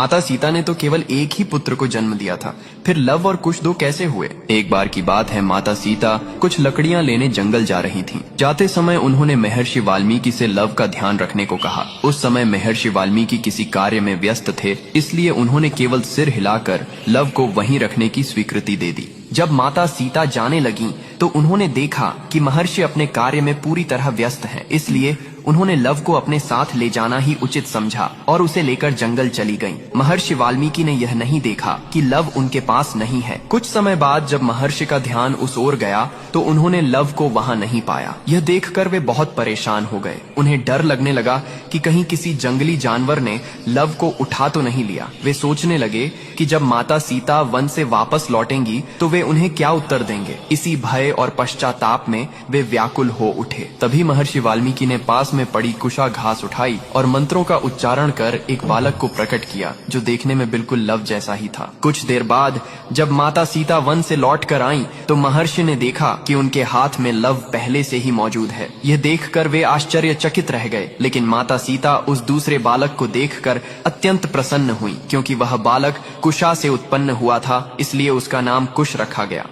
माता सीता ने तो केवल एक ही पुत्र को जन्म दिया था, फिर लव और कुश दो कैसे हुए? एक बार की बात है, माता सीता कुछ लकड़ियां लेने जंगल जा रही थीं। जाते समय उन्होंने महर्षि वाल्मीकि से लव का ध्यान रखने को कहा। उस समय महर्षि वाल्मीकि किसी कार्य में व्यस्त थे, इसलिए उन्होंने केवल सिर हिलाकर लव को वहीं रखने की स्वीकृति दे दी। जब माता सीता जाने लगी तो उन्होंने देखा कि महर्षि अपने कार्य में पूरी तरह व्यस्त हैं, इसलिए उन्होंने लव को अपने साथ ले जाना ही उचित समझा और उसे लेकर जंगल चली गईं। महर्षि वाल्मीकि ने यह नहीं देखा कि लव उनके पास नहीं है। कुछ समय बाद जब महर्षि का ध्यान उस ओर गया तो उन्होंने लव को वहां नहीं पाया। यह देखकर वे बहुत परेशान हो गए। उन्हें डर लगने लगा कि कहीं किसी जंगली जानवर ने लव को उठा तो नहीं लिया। वे सोचने लगे कि जब माता सीता वन से वापस लौटेंगी तो वे उन्हें क्या उत्तर देंगे। इसी भय और पश्चाताप में वे व्याकुल हो उठे। तभी महर्षि वाल्मीकि ने पास में पड़ी कुशा घास उठाई और मंत्रों का उच्चारण कर एक बालक को प्रकट किया, जो देखने में बिल्कुल लव जैसा ही था। कुछ देर बाद जब माता सीता वन से लौट कर आईं, तो महर्षि ने देखा कि उनके हाथ में लव पहले से ही मौजूद है। यह देखकर वे आश्चर्यचकित रह गए, लेकिन माता सीता उस दूसरे बालक को देखकर अत्यंत प्रसन्न हुई, क्योंकि वह बालक कुशा से उत्पन्न हुआ था, इसलिए उसका नाम कुश रखा गया।